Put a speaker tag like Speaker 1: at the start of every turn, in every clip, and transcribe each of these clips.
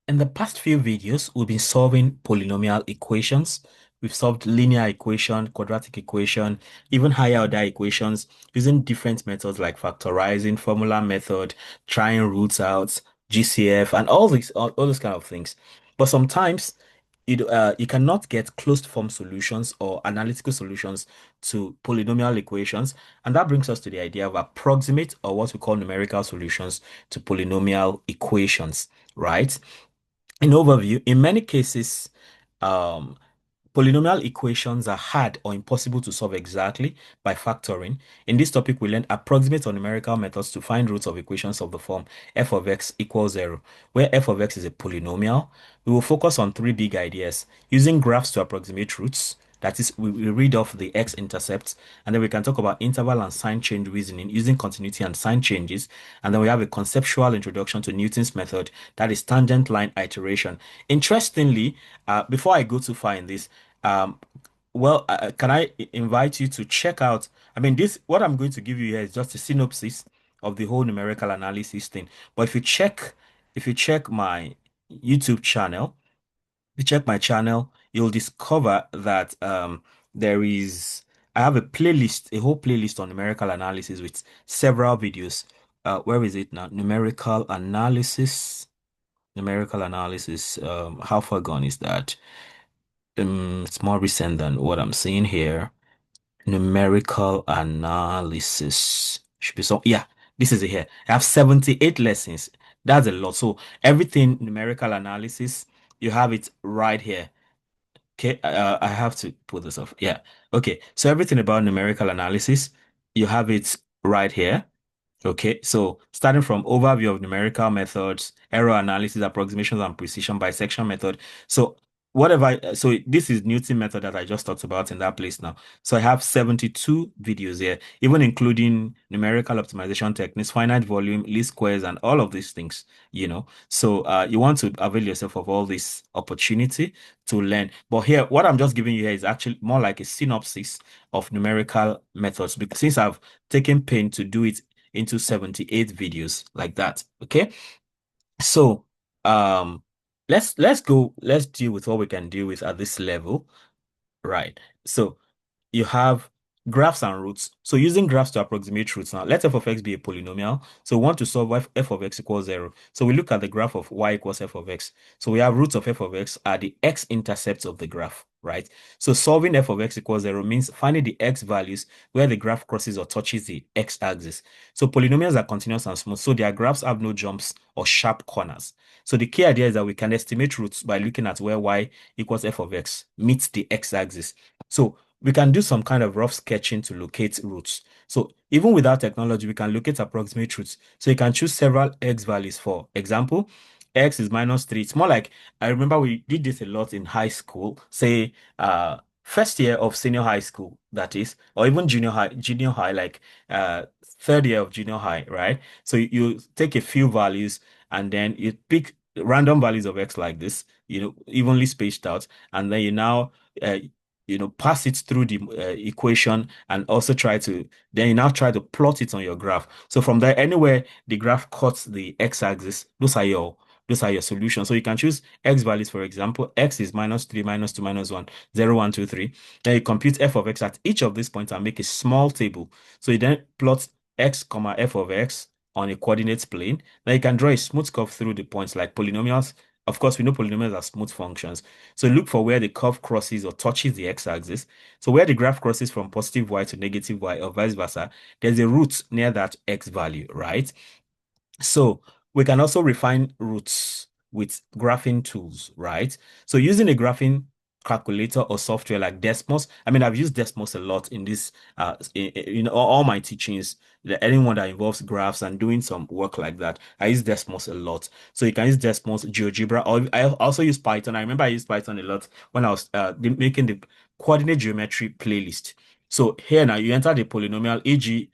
Speaker 1: In the past few videos, we've been solving polynomial equations. We've solved linear equation, quadratic equation, even higher order equations using different methods like factorizing, formula method, trying roots out, GCF, and all those kind of things. But sometimes you cannot get closed form solutions or analytical solutions to polynomial equations. And that brings us to the idea of approximate or what we call numerical solutions to polynomial equations, right? In overview, in many cases, um, polynomial equations are hard or impossible to solve exactly by factoring. In this topic, we learned approximate or numerical methods to find roots of equations of the form f of x equals 0, where f of x is a polynomial. We will focus on three big ideas: using graphs to approximate roots. That is, we read off the x-intercepts, and then we can talk about interval and sign change reasoning using continuity and sign changes. And then we have a conceptual introduction to Newton's method, that is tangent line iteration. Interestingly, before I go too far in this, um, can I invite you to check out? I mean, what I'm going to give you here is just a synopsis of the whole numerical analysis thing. But if you check my YouTube channel, if you check my channel, you'll discover that there is I have a playlist, a whole playlist on numerical analysis with several videos. Where is it now? Numerical analysis. Numerical analysis. How far gone is that? It's more recent than what I'm seeing here. Numerical analysis should be so. Yeah, this is it here. I have 78 lessons. That's a lot. So everything numerical analysis, you have it right here. Okay, I have to put this off. Yeah. Okay. So everything about numerical analysis, you have it right here. Okay, so starting from overview of numerical methods, error analysis, approximations, and precision bisection method. So so this is Newton method that I just talked about in that place now. So I have 72 videos here, even including numerical optimization techniques, finite volume, least squares, and all of these things. So you want to avail yourself of all this opportunity to learn. But here, what I'm just giving you here is actually more like a synopsis of numerical methods because since I've taken pain to do it into 78 videos like that. Okay. So let's deal with what we can deal with at this level. Right. So you have graphs and roots. So using graphs to approximate roots now, let f of x be a polynomial. So we want to solve f of x equals 0. So we look at the graph of y equals f of x. So we have roots of f of x are the x-intercepts of the graph, right? So solving f of x equals 0 means finding the x values where the graph crosses or touches the x-axis. So polynomials are continuous and smooth, so their graphs have no jumps or sharp corners. So the key idea is that we can estimate roots by looking at where y equals f of x meets the x-axis. So we can do some kind of rough sketching to locate roots. So even without technology, we can locate approximate roots. So you can choose several x values. For example, x is -3. It's more like, I remember we did this a lot in high school, say first year of senior high school, that is, or even junior high, like third year of junior high, right? So you take a few values and then you pick random values of x like this, evenly spaced out, and then uh, pass it through the equation and also then you now try to plot it on your graph. So from there, anywhere the graph cuts the x-axis, those are your solutions. So you can choose x values, for example, x is -3, -2, -1, 0, 1, 2, 3. Then you compute f of x at each of these points and make a small table. So you then plot x comma f of x on a coordinate plane. Then you can draw a smooth curve through the points like polynomials. Of course, we know polynomials are smooth functions. So look for where the curve crosses or touches the x-axis. So where the graph crosses from positive y to negative y or vice versa, there's a root near that x value, right? So we can also refine roots with graphing tools, right? So using a graphing calculator or software like Desmos. I mean, I've used Desmos a lot in this, in all my teachings. Anyone that involves graphs and doing some work like that, I use Desmos a lot. So you can use Desmos, GeoGebra, or I also use Python. I remember I used Python a lot when I was making the coordinate geometry playlist. So here now you enter the polynomial, e.g.,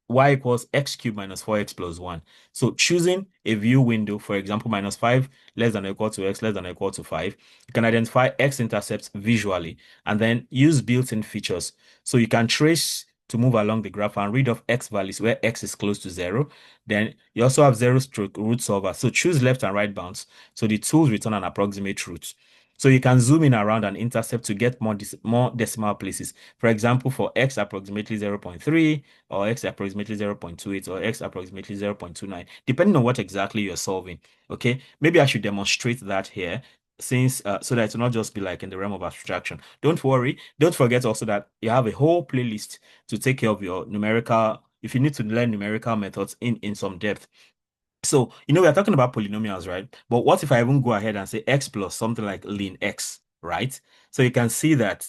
Speaker 1: y equals x cubed minus 4x plus 1. So choosing a view window, for example, -5 less than or equal to x less than or equal to 5, you can identify x-intercepts visually and then use built-in features. So you can trace to move along the graph and read off x values where x is close to 0. Then you also have zero stroke root solver. So choose left and right bounds. So the tools return an approximate root. So you can zoom in around and intercept to get more decimal places. For example, for x approximately 0.3, or x approximately 0.28, or x approximately 0.29, depending on what exactly you're solving. Okay, maybe I should demonstrate that here, since so that it will not just be like in the realm of abstraction. Don't worry. Don't forget also that you have a whole playlist to take care of your numerical. If you need to learn numerical methods in some depth. So, we are talking about polynomials, right? But what if I even go ahead and say x plus something like ln x, right? So you can see that.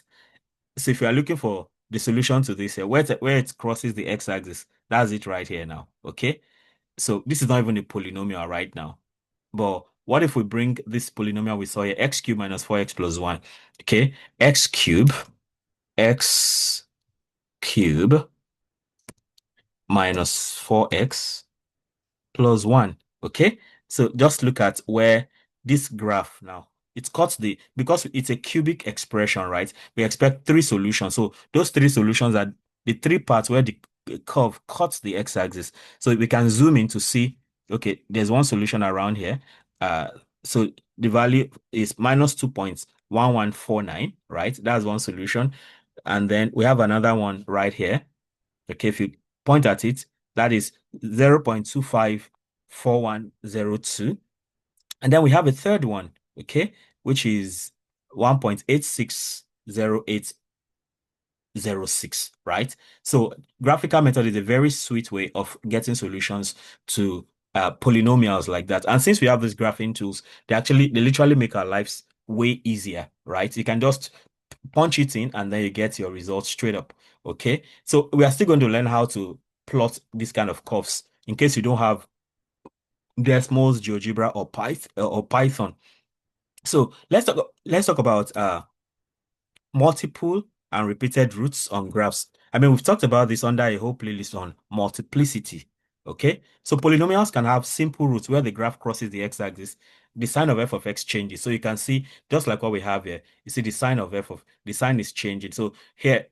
Speaker 1: So if you are looking for the solution to this here, where it crosses the x-axis, that's it right here now, okay? So this is not even a polynomial right now. But what if we bring this polynomial we saw here, x cubed minus 4x plus 1, okay? X cube minus 4x plus 1. Okay, so just look at where this graph now, it cuts because it's a cubic expression, right? We expect three solutions. So those three solutions are the three parts where the curve cuts the x-axis. So we can zoom in to see, okay, there's one solution around here. Uh, so the value is minus 2.1149, right? That's one solution. And then we have another one right here. Okay, if you point at it, that is 0.254102. And then we have a third one, okay, which is 1.860806, right? So graphical method is a very sweet way of getting solutions to polynomials like that. And since we have these graphing tools, they literally make our lives way easier, right? You can just punch it in and then you get your results straight up. Okay, so we are still going to learn how to plot this kind of curves in case you don't have Desmos, GeoGebra, or Python. So let's talk about multiple and repeated roots on graphs. I mean, we've talked about this under a whole playlist on multiplicity. Okay, so polynomials can have simple roots where the graph crosses the x-axis. The sign of f of x changes. So you can see, just like what we have here, you see the sign of the sign is changing. So here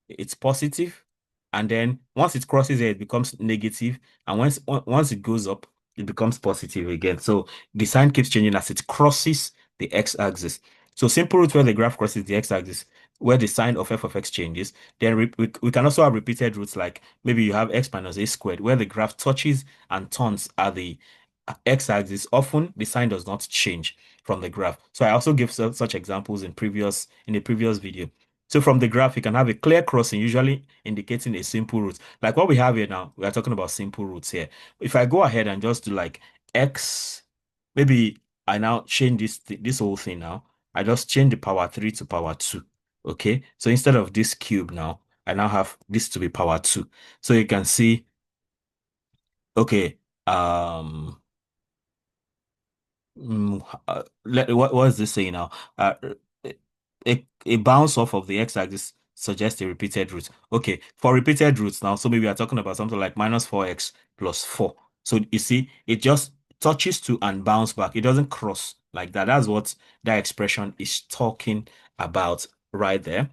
Speaker 1: it's positive, and then once it crosses here, it becomes negative, and once it goes up, it becomes positive again. So the sign keeps changing as it crosses the x-axis. So simple root where the graph crosses the x-axis, where the sign of f of x changes. Then we can also have repeated roots, like maybe you have x minus a squared, where the graph touches and turns at the x-axis. Often the sign does not change from the graph. So I also give such examples in the previous video. So from the graph, you can have a clear crossing, usually indicating a simple root. Like what we have here now, we are talking about simple roots here. If I go ahead and just do like x, maybe I now change this whole thing now. I just change the power 3 to power 2. Okay, so instead of this cube now, I now have this to be power 2. So you can see, okay, what is this saying now? A bounce off of the x-axis suggests a repeated root. Okay, for repeated roots now, so maybe we are talking about something like minus 4x plus 4. So you see, it just touches to and bounce back. It doesn't cross like that. That's what that expression is talking about right there.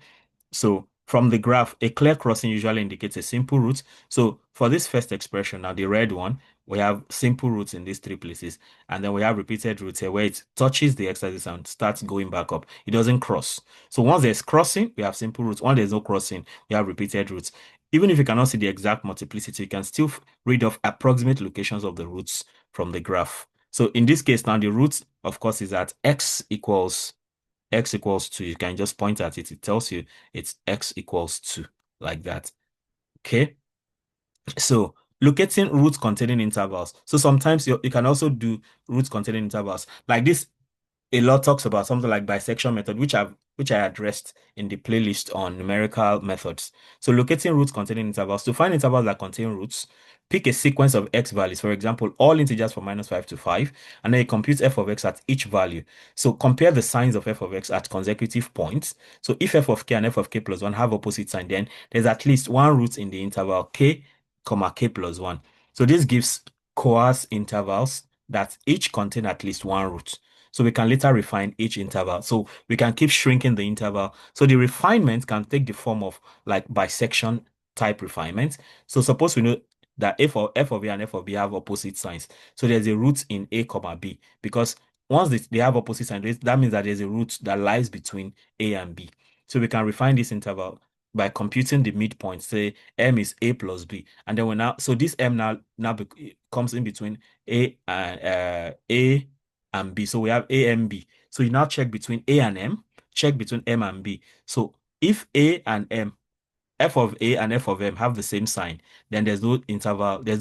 Speaker 1: So from the graph, a clear crossing usually indicates a simple root. So for this first expression, now the red one, we have simple roots in these three places. And then we have repeated roots here where it touches the x-axis and starts going back up. It doesn't cross. So once there's crossing, we have simple roots. Once there's no crossing, we have repeated roots. Even if you cannot see the exact multiplicity, you can still read off approximate locations of the roots from the graph. So in this case, now the roots, of course, is at x equals 2. You can just point at it. It tells you it's x equals 2, like that. Okay. So locating roots containing intervals. So sometimes you can also do roots containing intervals. Like this, a lot talks about something like bisection method, which I addressed in the playlist on numerical methods. So locating roots containing intervals. To find intervals that contain roots, pick a sequence of x values. For example, all integers from -5 to 5, and then you compute f of x at each value. So compare the signs of f of x at consecutive points. So if f of k and f of k plus 1 have opposite sign, then there's at least one root in the interval k, comma k plus 1. So this gives coarse intervals that each contain at least one root. So we can later refine each interval. So we can keep shrinking the interval. So the refinement can take the form of like bisection type refinement. So suppose we know that f of A and f of B have opposite signs. So there's a root in A comma B because once they have opposite signs, that means that there's a root that lies between A and B. So we can refine this interval by computing the midpoint. Say M is A plus B, and then we now so this M comes in between A and B. So we have A and B. So you now check between A and M, check between M and B. So if A and M f of A and f of M have the same sign, then there's no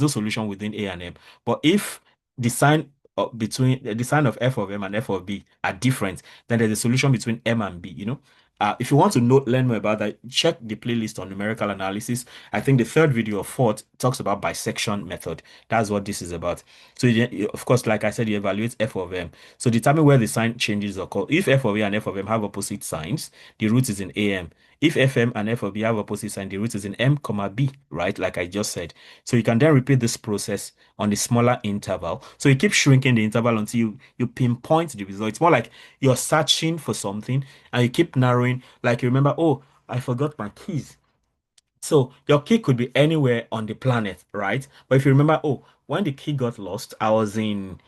Speaker 1: solution within A and M. But if the sign between the sign of f of M and f of B are different, then there's a solution between M and B, if you want to learn more about that, check the playlist on numerical analysis. I think the third video or fourth talks about bisection method. That's what this is about. So, of course, like I said, you evaluate f of M. So, determine where the sign changes occur. If f of A and f of M have opposite signs, the root is in AM. If FM and F of B have opposite sign, the root is in M, comma B, right? Like I just said. So you can then repeat this process on the smaller interval. So you keep shrinking the interval until you pinpoint the result. It's more like you're searching for something and you keep narrowing. Like you remember, oh, I forgot my keys. So your key could be anywhere on the planet, right? But if you remember, oh, when the key got lost, I was in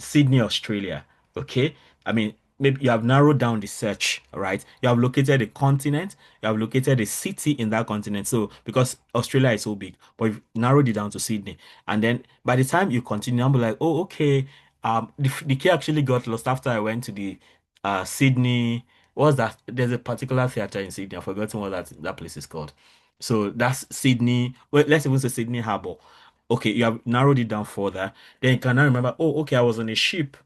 Speaker 1: Sydney, Australia. Okay. I mean, maybe you have narrowed down the search, right? You have located a continent, you have located a city in that continent. So because Australia is so big, but you've narrowed it down to Sydney. And then by the time you continue, I'm like, oh, okay. The key actually got lost after I went to the Sydney. What's that? There's a particular theater in Sydney. I've forgotten what that place is called. So that's Sydney. Well, let's even say Sydney Harbor. Okay, you have narrowed it down further. Then you can now remember, oh, okay, I was on a ship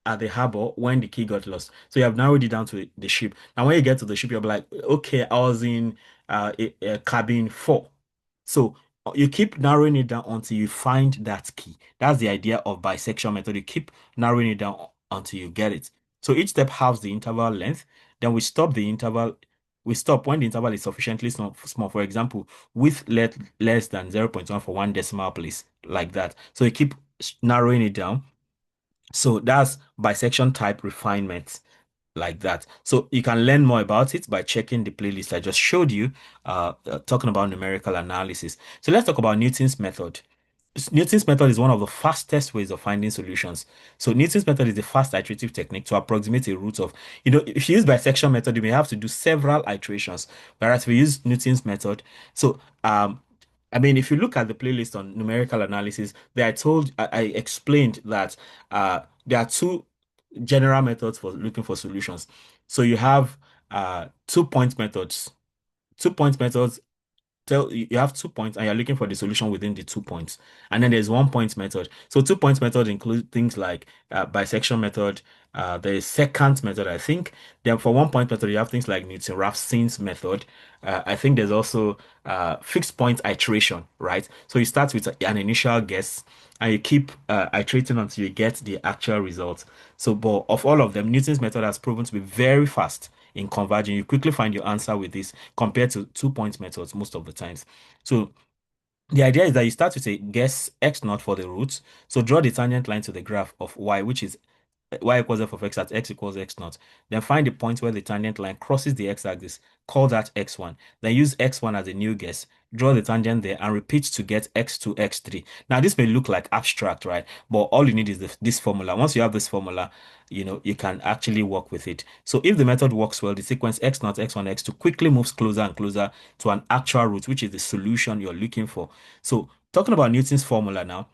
Speaker 1: at the harbor when the key got lost. So you have narrowed it down to the ship. Now, when you get to the ship, you're like, okay, I was in a cabin 4. So you keep narrowing it down until you find that key. That's the idea of bisection method. You keep narrowing it down until you get it. So each step halves the interval length. Then we stop the interval. We stop when the interval is sufficiently small. For example, with less than 0.1 for one decimal place, like that. So you keep narrowing it down. So that's bisection type refinement, like that. So you can learn more about it by checking the playlist I just showed you, talking about numerical analysis. So let's talk about Newton's method. Newton's method is one of the fastest ways of finding solutions. So Newton's method is a fast iterative technique to approximate a root of, if you use bisection method, you may have to do several iterations. Whereas if we use Newton's method, so I mean, if you look at the playlist on numerical analysis, there I explained that there are two general methods for looking for solutions. So you have 2 point methods. 2 point methods tell you have 2 points and you're looking for the solution within the 2 points. And then there's 1 point method. So 2 point method include things like bisection method, there is secant method, I think. Then for 1 point method, you have things like Newton-Raphson's method. I think there's also fixed point iteration, right? So you start with an initial guess and you keep iterating until you get the actual result. So, but of all of them, Newton's method has proven to be very fast in converging. You quickly find your answer with this compared to 2 point methods most of the times. So the idea is that you start with a guess x naught for the roots. So draw the tangent line to the graph of y, which is y equals f of x at x equals x naught. Then find the point where the tangent line crosses the x-axis. Call that x1. Then use x1 as a new guess. Draw the tangent there and repeat to get x2, x3. Now, this may look like abstract, right? But all you need is this formula. Once you have this formula, you can actually work with it. So if the method works well, the sequence x0, x1, x2 quickly moves closer and closer to an actual root, which is the solution you're looking for. So talking about Newton's formula now,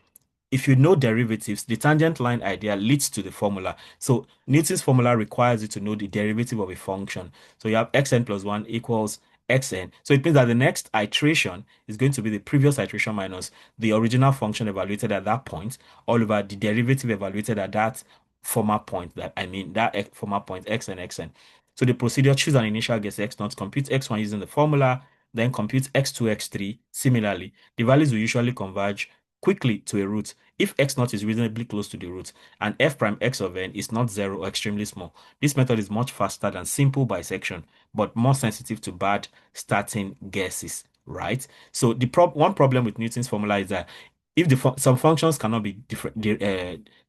Speaker 1: if you know derivatives, the tangent line idea leads to the formula. So Newton's formula requires you to know the derivative of a function. So you have xn plus 1 equals xn. So it means that the next iteration is going to be the previous iteration minus the original function evaluated at that point, all over the derivative evaluated at that former point, that former point xn xn. So the procedure, choose an initial guess x naught, compute x1 using the formula, then compute x2, x3. Similarly, the values will usually converge quickly to a root if x naught is reasonably close to the root and f prime x of n is not 0 or extremely small. This method is much faster than simple bisection, but more sensitive to bad starting guesses, right? So the one problem with Newton's formula is that if some functions cannot be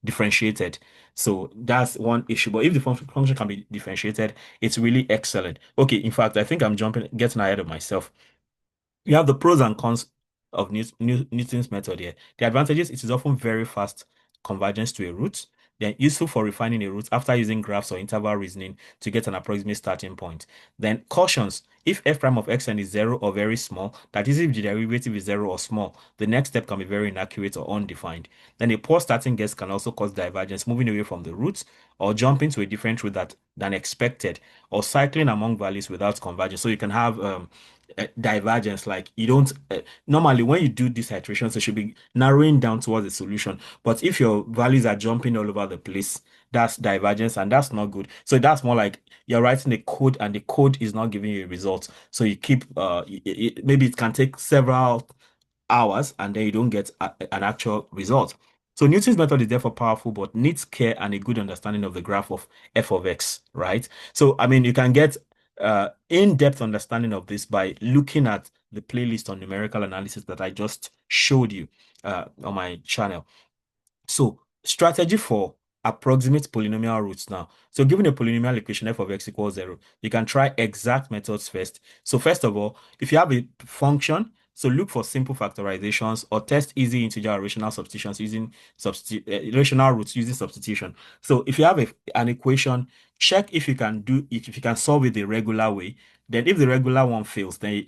Speaker 1: differentiated, so that's one issue. But if the function can be differentiated, it's really excellent. Okay, in fact, I think I'm getting ahead of myself. You have the pros and cons of Newton's method here. The advantages, it is often very fast convergence to a root. Then useful for refining a root after using graphs or interval reasoning to get an approximate starting point. Then cautions, if f prime of xn is 0 or very small, that is if the derivative is 0 or small, the next step can be very inaccurate or undefined. Then a poor starting guess can also cause divergence, moving away from the root or jumping to a different root than expected, or cycling among values without convergence. So you can have divergence, like you don't normally when you do these iterations it should be narrowing down towards a solution, but if your values are jumping all over the place, that's divergence and that's not good. So that's more like you're writing a code and the code is not giving you a result, so you keep maybe it can take several hours and then you don't get an actual result. So Newton's method is therefore powerful, but needs care and a good understanding of the graph of f of x, right? So, I mean, you can get in-depth understanding of this by looking at the playlist on numerical analysis that I just showed you on my channel. So, strategy for approximate polynomial roots now. So, given a polynomial equation f of x equals 0, you can try exact methods first. So, first of all, if you have a function, so look for simple factorizations or test easy integer or rational substitutions using rational roots using substitution. So, if you have an equation, check if you can solve it the regular way. Then, if the regular one fails, then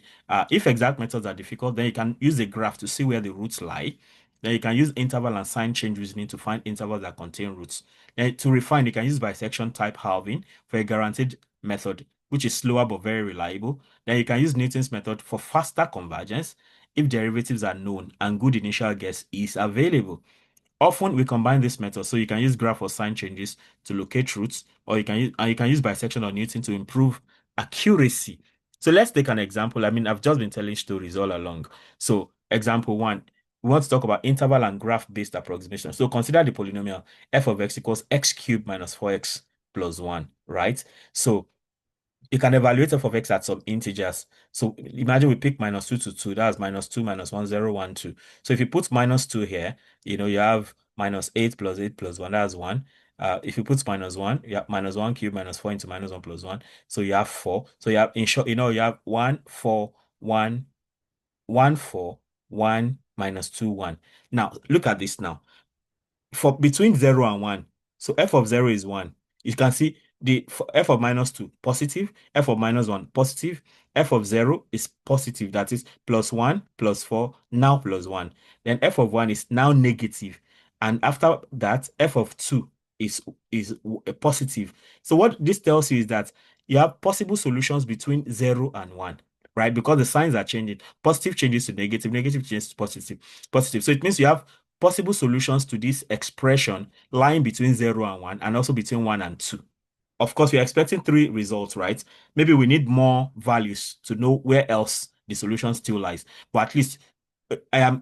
Speaker 1: if exact methods are difficult, then you can use a graph to see where the roots lie. Then you can use interval and sign change reasoning to find intervals that contain roots. Then to refine, you can use bisection type halving for a guaranteed method, which is slower but very reliable. Then you can use Newton's method for faster convergence if derivatives are known and good initial guess is available. Often we combine this method, so you can use graph or sign changes to locate roots, or you can use bisection or Newton to improve accuracy. So let's take an example. I mean, I've just been telling stories all along. So example one, we want to talk about interval and graph-based approximation. So consider the polynomial f of x equals x cubed minus 4x plus 1, right? So you can evaluate f of x at some integers. So imagine we pick minus 2 to 2. That's minus 2 minus 1, 0, 1, 2. So if you put minus 2 here, you have minus 8 plus 8 plus 1. That's 1. If you put minus 1, you have minus 1 cube minus 4 into minus 1 plus 1. So you have 4. So you have, in short, you have 1, 4, 1, 1, 4, 1, minus 2, 1. Now, look at this now for between 0 and 1. So f of 0 is 1. You can see the f of minus 2 positive, f of minus 1 positive, f of 0 is positive, that is plus 1 plus 4 now plus 1. Then f of 1 is now negative, and after that f of 2 is a positive. So what this tells you is that you have possible solutions between 0 and 1, right? Because the signs are changing. Positive changes to negative, negative changes to positive. So it means you have possible solutions to this expression lying between 0 and 1 and also between 1 and 2. Of course, we're expecting 3 results, right? Maybe we need more values to know where else the solution still lies. But at least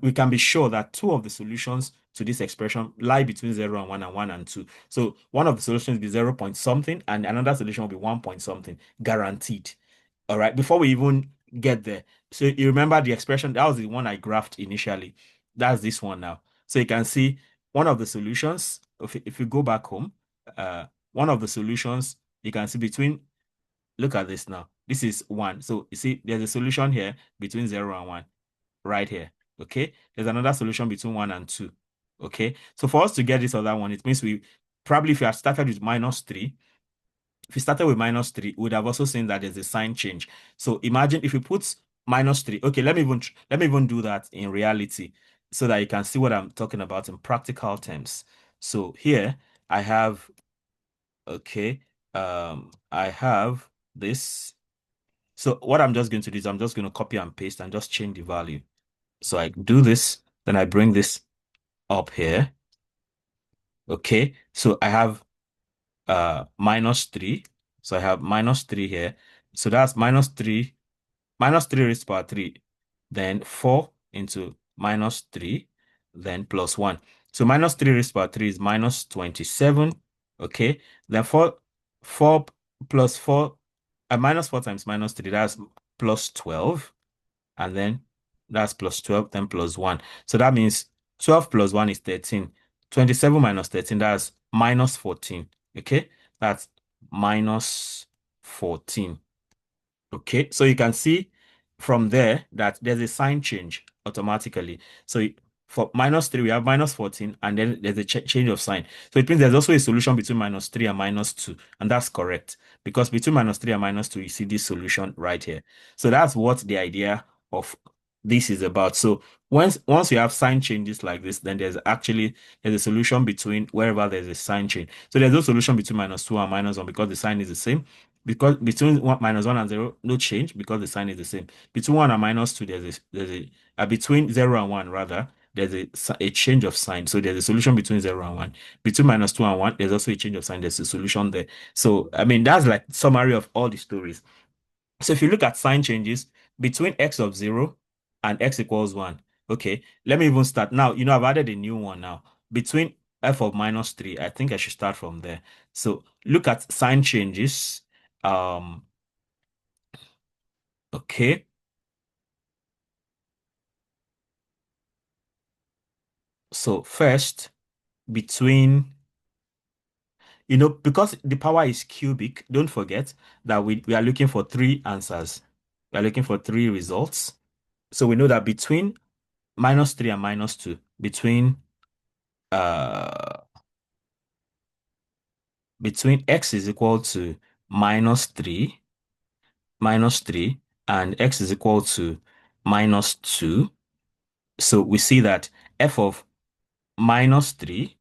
Speaker 1: we can be sure that 2 of the solutions to this expression lie between 0 and 1 and 1 and 2. So one of the solutions will be 0 point something and another solution will be 1 point something, guaranteed. All right, before we even get there. So you remember the expression, that was the one I graphed initially. That's this one now. So you can see one of the solutions, if you go back home, one of the solutions you can see between, look at this now. This is 1. So you see there's a solution here between 0 and 1 right here. Okay. There's another solution between 1 and 2. Okay. So for us to get this other one, it means we probably, if you had started with minus 3, if you started with minus 3, we would have also seen that there's a sign change. So imagine if you put minus 3. Okay, let me even do that in reality so that you can see what I'm talking about in practical terms. So here I have, okay, I have this. So what I'm just going to do is I'm just going to copy and paste and just change the value. So I do this, then I bring this up here. Okay, so I have minus 3. So I have minus 3 here. So that's minus 3 raised to power 3, then 4 into minus 3, then plus 1. So minus 3 raised to power 3 is minus 27. Okay, then 4 plus 4, minus 4 times minus 3, that's plus 12. And then that's plus 12, then plus 1. So that means 12 plus 1 is 13. 27 minus 13, that's minus 14. Okay, that's minus 14. Okay, so you can see from there that there's a sign change automatically. So for minus 3, we have minus 14, and then there's a change of sign. So it means there's also a solution between minus 3 and minus 2, and that's correct. Because between minus 3 and minus 2, you see this solution right here. So that's what the idea of this is about. So once you have sign changes like this, then there's a solution between wherever there's a sign change. So there's no solution between minus 2 and minus 1 because the sign is the same. Because between minus 1 and 0, no change because the sign is the same. Between 1 and minus 2, between 0 and 1 rather, there's a change of sign. So there's a solution between 0 and 1. Between minus 2 and 1, there's also a change of sign. There's a solution there. So I mean that's like summary of all the stories. So if you look at sign changes between x of 0 and x equals 1, okay, let me even start. Now, I've added a new one now. Between f of minus 3, I think I should start from there. So look at sign changes. Um, okay. So first, between, because the power is cubic, don't forget that we are looking for three answers. We are looking for three results. So we know that between minus 3 and minus 2, uh between x is equal to minus 3, and x is equal to minus 2. So we see that f of minus 3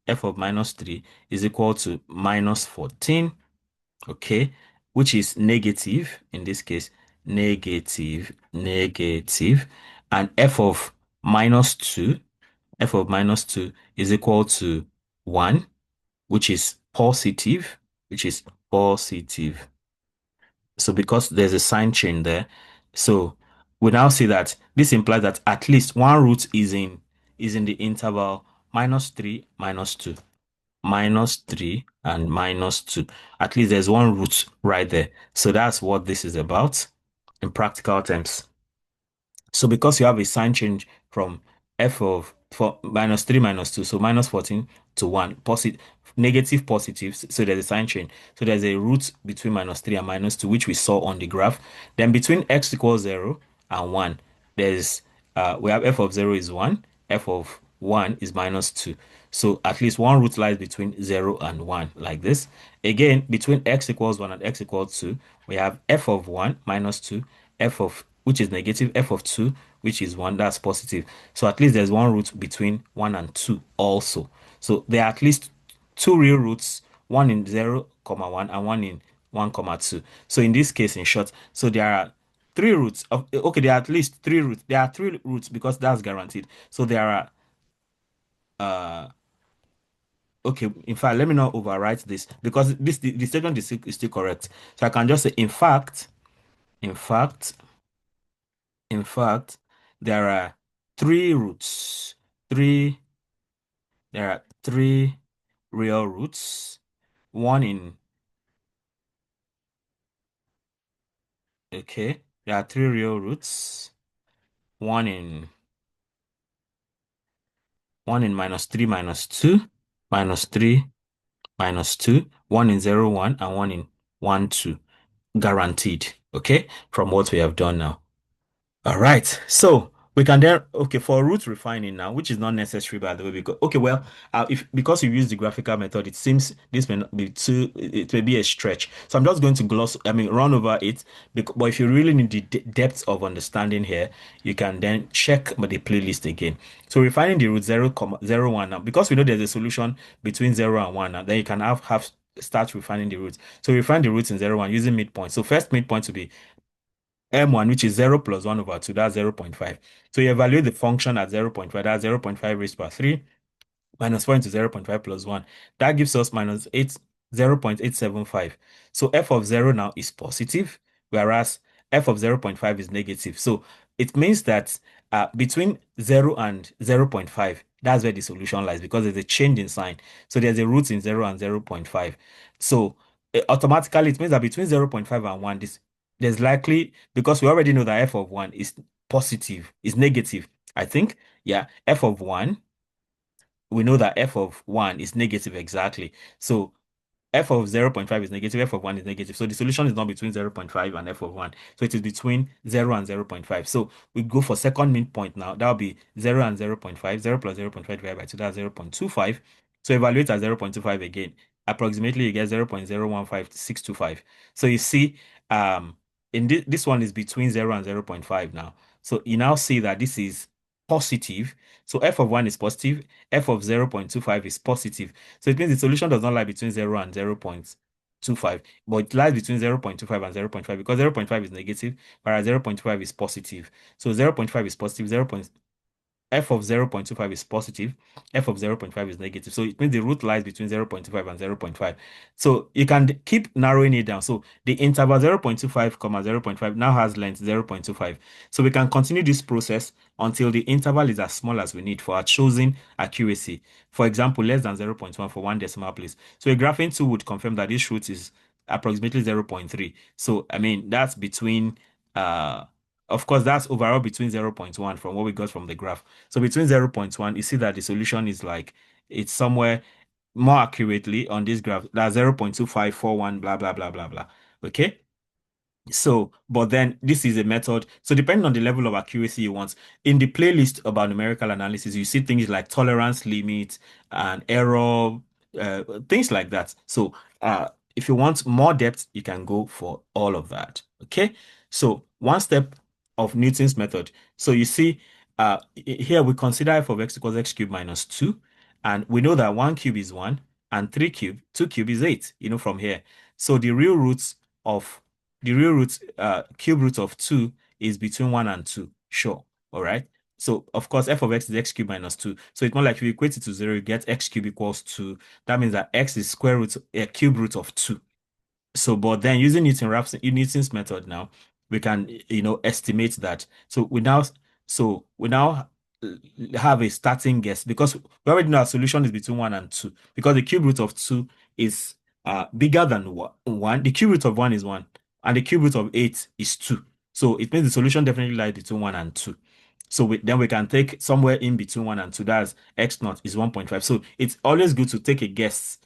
Speaker 1: is equal to minus 14, okay, which is negative, in this case, negative, and f of minus 2 is equal to 1, which is positive, which is positive. So because there's a sign chain there, so we now see that this implies that at least one root is in the interval minus 3, minus 2, minus 3, and minus 2. At least there's one root right there. So that's what this is about in practical terms. So because you have a sign change from f of for minus 3 minus 2, so minus 14 to 1, positive, negative, positive, so there's a sign change. So there's a root between minus 3 and minus 2, which we saw on the graph. Then between x equals 0 and 1, there's we have f of 0 is 1, f of 1 is minus 2. So at least one root lies between 0 and 1, like this. Again, between x equals 1 and x equals 2, we have f of 1 minus 2, which is negative, f of 2, which is 1, that's positive. So at least there's one root between 1 and 2 also. So there are at least two real roots, one in 0, comma 1 and one in 1, comma 2. So in this case, in short, so there are three roots of, okay, there are at least three roots. There are three roots because that's guaranteed. So there are uh okay, in fact, let me not overwrite this because the statement is still correct. So I can just say in fact, in fact, there are three roots. Three, there are three real roots. One in, okay, there are three real roots. One in, one in minus 3, minus 2, minus 3, minus 2, one in 0, 1, and one in 1, 2. Guaranteed, okay, from what we have done now. All right. So we can then, okay, for root refining now, which is not necessary by the way, because, okay, well, if because you use the graphical method, it seems this may not be it may be a stretch. So I'm just going to run over it. But if you really need the depth of understanding here, you can then check the playlist again. So refining the root 0, 0, 1 now, because we know there's a solution between 0 and 1 now, then you can have start refining the roots. So refine the roots in 0, 1 using midpoint. So first midpoint to be m1, which is 0 plus 1 over 2, that's 0.5. So you evaluate the function at 0.5, that's 0.5 raised by 3, minus 4 into 0.5 plus 1. That gives us minus 0.875. So f of 0 now is positive, whereas f of 0.5 is negative. So it means that between 0 and 0.5, that's where the solution lies because there's a change in sign. So there's a root in 0 and 0.5. So automatically, it means that between 0.5 and 1, there's likely, because we already know that f of 1 is positive, is negative, I think. Yeah, f of 1, we know that f of 1 is negative exactly. So f of 0.5 is negative, f of 1 is negative. So the solution is not between 0.5 and f of 1. So it is between 0 and 0.5. So we go for second midpoint now. That will be 0 and 0.5. 0 plus 0.5 divided by 2, that's 0.25. So evaluate at 0.25 again. Approximately you get 0.015625. So you see, in this one is between 0 and 0.5 now. So you now see that this is positive. So f of 1 is positive, f of 0.25 is positive. So it means the solution does not lie between 0 and 0.25, but it lies between 0.25 and 0.5 because 0.5 is negative, whereas 0.5 is positive. So 0.5 is positive, f of 0.25 is positive, f of 0.5 is negative. So it means the root lies between 0.25 and 0.5. So you can keep narrowing it down. So the interval 0.25, 0.5 now has length 0.25. So we can continue this process until the interval is as small as we need for our chosen accuracy. For example, less than 0.1 for one decimal place. So a graphing tool would confirm that this root is approximately 0.3. So I mean that's between of course, that's overall between 0.1 from what we got from the graph. So between 0.1, you see that the solution is like it's somewhere more accurately on this graph. That's 0.2541, blah, blah, blah, blah, blah. Okay. So, but then this is a method. So depending on the level of accuracy you want, in the playlist about numerical analysis, you see things like tolerance limit and error, things like that. So, if you want more depth, you can go for all of that. Okay. So one step of Newton's method. So you see, here we consider f of x equals x cubed minus 2. And we know that 1 cube is 1 and 3 cube, 2 cube is 8, from here. So of the real root, cube root of 2 is between 1 and 2. Sure. All right. So, of course, f of x is x cubed minus 2. So, it's more like if you equate it to 0, you get x cubed equals 2. That means that x is square root, cube root of 2. So, but then using Newton's method now, we can, estimate that. So we now have a starting guess because we already know our solution is between 1 and 2 because the cube root of 2 is bigger than 1. The cube root of 1 is 1 and the cube root of 8 is 2. So it means the solution definitely lies between 1 and 2. So then we can take somewhere in between 1 and 2. That's x naught is 1.5. So it's always good to take a guess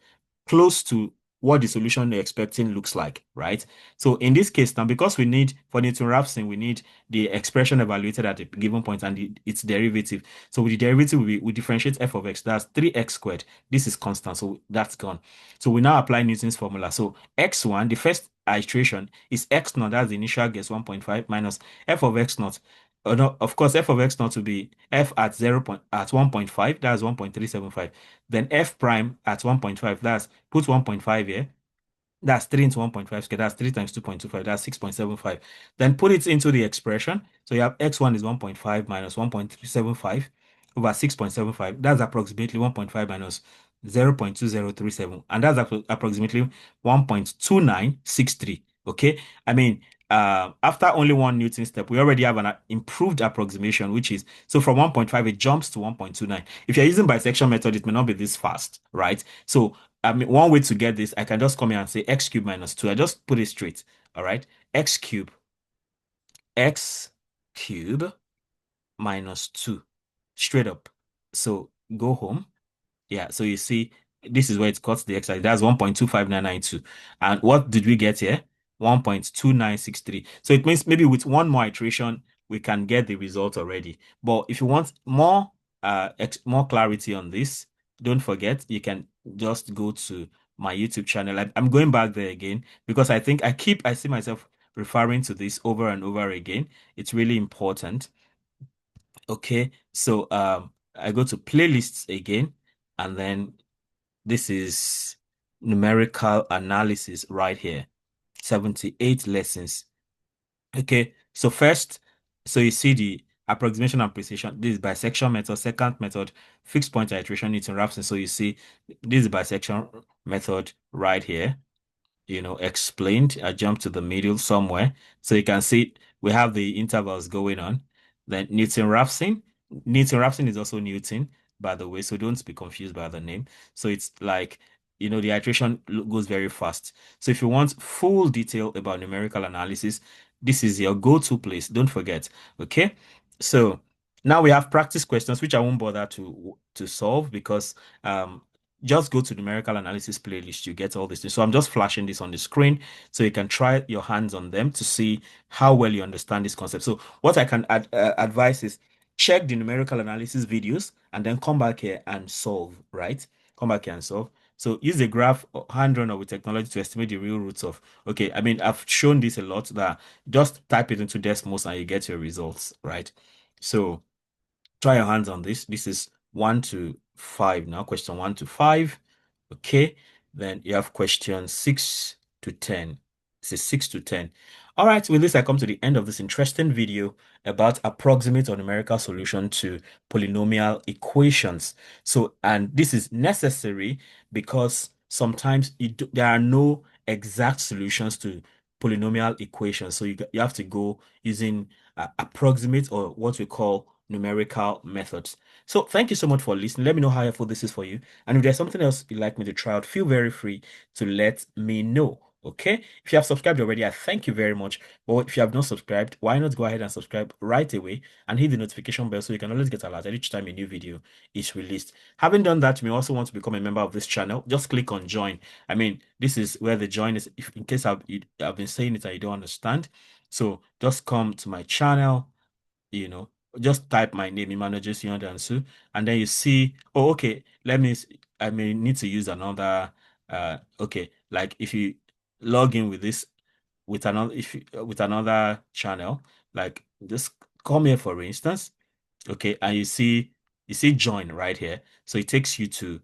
Speaker 1: close to what the solution you're expecting looks like, right? So in this case now, because we need, for Newton-Raphson, we need the expression evaluated at a given point and its derivative. So with the derivative, we differentiate f of x, that's 3x squared. This is constant, so that's gone. So we now apply Newton's formula. So x1, the first iteration, is x naught, that's the initial guess, 1.5, minus f of x naught. No, of course, f of x naught to be f at 1.5, that's 1.375. Then f prime at 1.5, that's put 1.5 here. That's 3 into 1.5 squared. That's 3 times 2.25. That's 6.75. Then put it into the expression. So you have x1 is 1.5 minus 1.375 over 6.75. That's approximately 1.5 minus 0.2037. And that's approximately 1.2963. Okay. I mean, after only one Newton step, we already have an improved approximation, which is, so from 1.5, it jumps to 1.29. If you're using bisection method, it may not be this fast, right? So I mean, one way to get this, I can just come here and say x cubed minus 2. I just put it straight. All right. X cube minus 2. Straight up. So go home. Yeah. So you see, this is where it cuts the x. That's 1.25992. And what did we get here? 1.2963. So it means maybe with one more iteration, we can get the result already. But if you want more clarity on this, don't forget, you can just go to my YouTube channel. I'm going back there again because I see myself referring to this over and over again. It's really important. Okay, so I go to playlists again, and then this is numerical analysis right here. 78 lessons. Okay, so first, so you see the approximation and precision. This is bisection method. Second method, fixed point iteration, Newton-Raphson. So you see this is bisection method right here, explained. I jump to the middle somewhere. So you can see we have the intervals going on. Then Newton-Raphson. Newton-Raphson is also Newton, by the way, so don't be confused by the name. So it's like, the iteration goes very fast. So if you want full detail about numerical analysis, this is your go-to place. Don't forget. Okay. So now we have practice questions, which I won't bother to solve because just go to numerical analysis playlist. You get all this. So I'm just flashing this on the screen so you can try your hands on them to see how well you understand this concept. So what I can advise is check the numerical analysis videos and then come back here and solve, right? Come back here and solve. So use a graph hand-drawn or with technology to estimate the real roots of. Okay, I mean, I've shown this a lot that just type it into Desmos and you get your results, right? So try your hands on this. This is 1 to 5 now, question 1 to 5. Okay, then you have question 6 to 10. This is 6 to 10. All right, with this, I come to the end of this interesting video about approximate or numerical solution to polynomial equations. So, and this is necessary because sometimes there are no exact solutions to polynomial equations. So you have to go using approximate or what we call numerical methods. So thank you so much for listening. Let me know how helpful this is for you. And if there's something else you'd like me to try out, feel very free to let me know. Okay? If you have subscribed already, I thank you very much. But if you have not subscribed, why not go ahead and subscribe right away and hit the notification bell so you can always get alerted each time a new video is released. Having done that, you may also want to become a member of this channel. Just click on join. I mean, this is where the join is, if in case I've been saying it and you don't understand. So just come to my channel, you know, just type my name, Emmanuel Jesse Dansu, and then you see, oh, okay, I may need to use another, okay, like if you log in with this, with another, with another channel, like just come here for instance, okay, and you see join right here. So it takes you to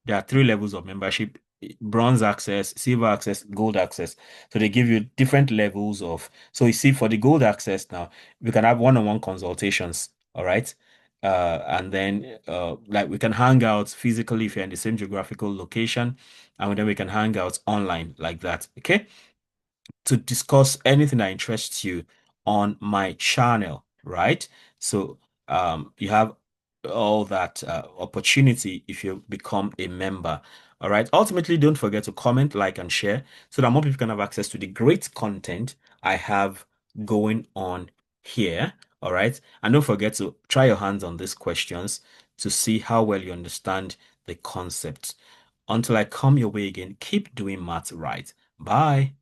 Speaker 1: there are three levels of membership: bronze access, silver access, gold access. So they give you different levels of. So you see, for the gold access now, we can have one-on-one consultations. All right. And then like we can hang out physically if you're in the same geographical location, and then we can hang out online like that. Okay, to discuss anything that interests you on my channel, right? So you have all that opportunity if you become a member. All right. Ultimately, don't forget to comment, like, and share so that more people can have access to the great content I have going on here. All right. And don't forget to try your hands on these questions to see how well you understand the concept. Until I come your way again, keep doing math right. Bye.